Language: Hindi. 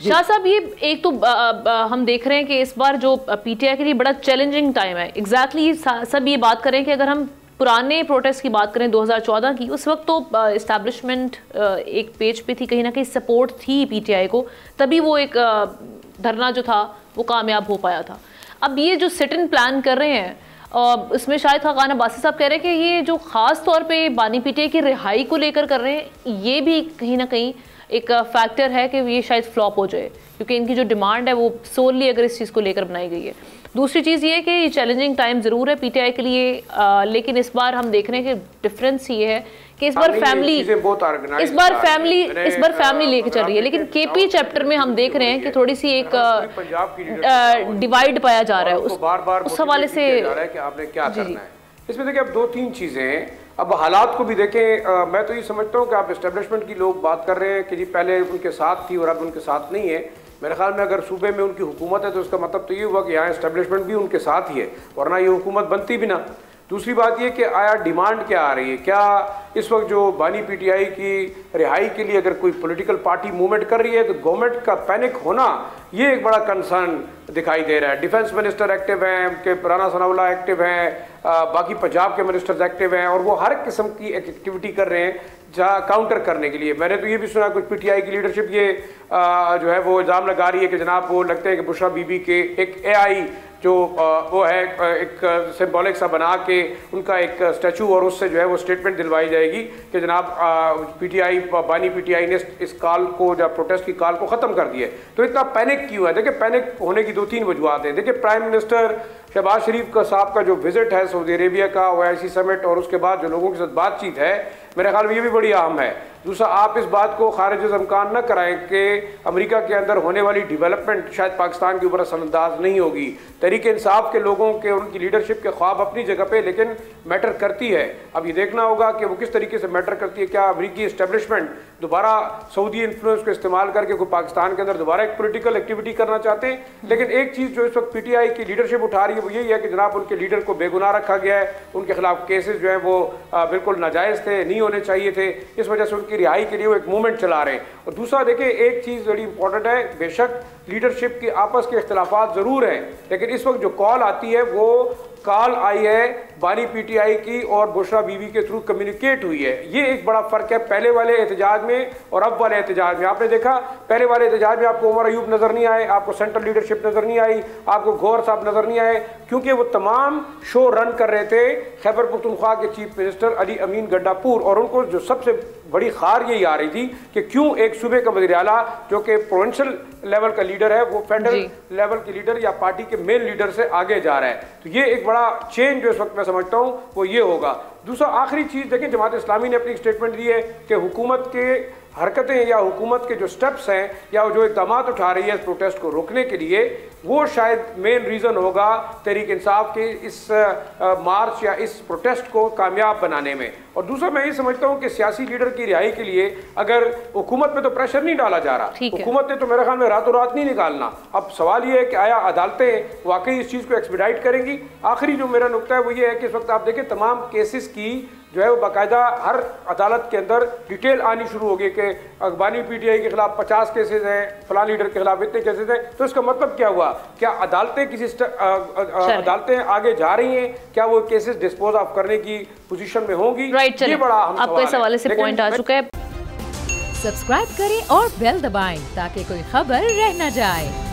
शाह साहब, ये एक तो हम देख रहे हैं कि इस बार जो पीटीआई के लिए बड़ा चैलेंजिंग टाइम है। एग्जैक्टली सब ये बात करें कि अगर हम पुराने प्रोटेस्ट की बात करें 2014 की, उस वक्त तो इस्टेब्लिशमेंट एक पेज पे थी, कहीं ना कहीं सपोर्ट थी पीटीआई को, तभी वो एक धरना जो था वो कामयाब हो पाया था। अब ये जो सिट इन प्लान कर रहे हैं, इसमें शायद खान अब्बासी साहब कह रहे हैं कि ये जो ख़ास तौर पे बानी पीटीआई की रिहाई को लेकर कर रहे हैं, ये भी कहीं ना कहीं एक फैक्टर है कि ये शायद फ्लॉप हो जाए, क्योंकि इनकी जो डिमांड है वो सोनली अगर इस चीज़ को लेकर बनाई गई है। दूसरी चीज़ ये है कि ये चैलेंजिंग टाइम ज़रूर है पीटीआई के लिए, लेकिन इस बार हम देख रहे हैं कि डिफरेंस ये है कि इस बार फैमिली लेके चल रही है, लेकिन केपी चैप्टर में हम देख रहे हैं कि थोड़ी सी एक डिवाइड पाया जा रहा है उस हवाले से। आपने क्या करना है इसमें, देखिए अब 2-3 चीजें हैं। अब हालात को भी देखें, मैं तो ये समझता हूँ कि आप एस्टेब्लिशमेंट की लोग बात कर रहे हैं कि जी पहले उनके साथ थी और अब उनके साथ नहीं है। मेरे ख्याल में अगर सूबे में उनकी हुकूमत है तो उसका मतलब तो ये हुआ कि यहाँ एस्टेब्लिशमेंट भी उनके साथ ही है, वरना ये हुकूमत बनती भी ना। दूसरी बात ये कि आया डिमांड क्या आ रही है, क्या इस वक्त जो बानी पीटीआई की रिहाई के लिए अगर कोई पॉलिटिकल पार्टी मूवमेंट कर रही है तो गवर्नमेंट का पैनिक होना ये एक बड़ा कंसर्न दिखाई दे रहा है। डिफेंस मिनिस्टर एक्टिव हैं, उनके राना सनाउल्लाह एक्टिव हैं, बाकी पंजाब के मिनिस्टर्स एक्टिव हैं, और वो हर किस्म की एक्टिविटी कर रहे हैं जहाँ काउंटर करने के लिए। मैंने तो ये भी सुना कुछ पीटीआई की लीडरशिप ये जो है वो इल्ज़ाम लगा रही है कि जनाब वो लगते हैं कि बुशरा बीबी के एक एआई जो वो है एक सिंबॉलिक सा बना के उनका एक स्टैचू और उससे जो है वो स्टेटमेंट दिलवाई जाएगी कि जनाब पीटीआई बानी पीटीआई ने इस कॉल को, जब प्रोटेस्ट की कॉल को ख़त्म कर दिया है। तो इतना पैनिक क्यों है? देखिए पैनिक होने की 2-3 वजूहत हैं। देखिए प्राइम मिनिस्टर शहबाज शरीफ का साहब का जो विजिट है सऊदी अरेबिया का, OIC समिट, और उसके बाद जो लोगों के साथ बातचीत है, मेरे ख्याल में ये भी बड़ी अहम है। दूसरा, आप इस बात को खारिज इम्कान न कराएं कि अमेरिका के अंदर होने वाली डेवलपमेंट शायद पाकिस्तान के ऊपर असरअंदाज नहीं होगी। तहरीक इंसाफ के लोगों के, उनकी लीडरशिप के ख्वाब अपनी जगह पे, लेकिन मैटर करती है। अब ये देखना होगा कि वो किस तरीके से मैटर करती है। क्या अमेरिकी इस्टेब्लिशमेंट दोबारा सऊदी इन्फ्लुएंस को इस्तेमाल करके कोई पाकिस्तान के अंदर दोबारा एक पोलिटिकल एक्टिविटी करना चाहते हैं? लेकिन एक चीज़ जो इस वक्त पीटीआई की लीडरशिप उठा रही है वो यही है कि जनाब उनके लीडर को बेगुनाह रखा गया है, उनके खिलाफ केसेस जो है वो बिल्कुल नाजायज़ थे, नहीं होने चाहिए थे, इस वजह से उनकी रिहाई के लिए वो एक मूवमेंट चला रहे हैं। और दूसरा देखिए, एक चीज़ बड़ी इंपॉर्टेंट है, बेशक लीडरशिप की आपस के इख्तलाफात ज़रूर हैं, लेकिन इस वक्त जो कॉल आती है वो कॉल आई है बानी पीटीआई की और बुशरा बीवी के थ्रू कम्युनिकेट हुई है। ये एक बड़ा फ़र्क है पहले वाले एहतजाज में और अब वाले एहतजाज में। आपने देखा पहले वाले एहतजाज में आपको उमर अयूब नज़र नहीं आए, आपको सेंट्रल लीडरशिप नज़र नहीं आई, आपको गौहर साहब नज़र नहीं आए, क्योंकि वो तमाम शो रन कर रहे थे खैबर पख्तूनख्वा के चीफ मिनिस्टर अली अमीन गड्डापुर, और उनको जो सबसे बड़ी खार यही आ रही थी कि क्यों एक सूबे का वज़ीर आला जो कि प्रोविंशियल लेवल का लीडर है वो फेडरल लेवल के लीडर या पार्टी के मेन लीडर से आगे जा रहा है। तो ये एक बड़ा चेंज जो इस वक्त मैं समझता हूँ वो ये होगा। दूसरा आखिरी चीज़ देखें, जमात इस्लामी ने अपनी स्टेटमेंट दी है कि हुकूमत के हरकतें या हुकूमत के जो स्टेप्स हैं या जो इक़दाम उठा रही है इस प्रोटेस्ट को रोकने के लिए, वो शायद मेन रीज़न होगा तहरीक इंसाफ के इस मार्च या इस प्रोटेस्ट को कामयाब बनाने में। और दूसरा मैं ये समझता हूँ कि सियासी लीडर की रिहाई के लिए अगर हुकूमत पे तो प्रेशर नहीं डाला जा रहा, हुकूमत ने तो मेरे ख्याल में रातों रात नहीं निकालना। अब सवाल ये है कि आया अदालतें वाकई इस चीज़ को एक्सपीडाइट करेंगी? आखिरी जो मेरा नुक्ता है वो ये है कि इस वक्त आप देखें तमाम केसेस की जो है वो बाकायदा हर अदालत के अंदर डिटेल आनी शुरू हो गई कि बानी पीटीआई के खिलाफ 50 केसेज हैं, फलां लीडर के खिलाफ इतने केसेज हैं। तो इसका मतलब क्या हुआ? क्या अदालतें अदालतें आगे जा रही हैं? क्या वो केसेस डिस्पोज ऑफ करने की पोजीशन में होंगी? ये बड़ा आपको इस हवाले से पॉइंट आ चुका है। सब्सक्राइब करें और बेल दबाएं ताकि कोई खबर रह न जाए।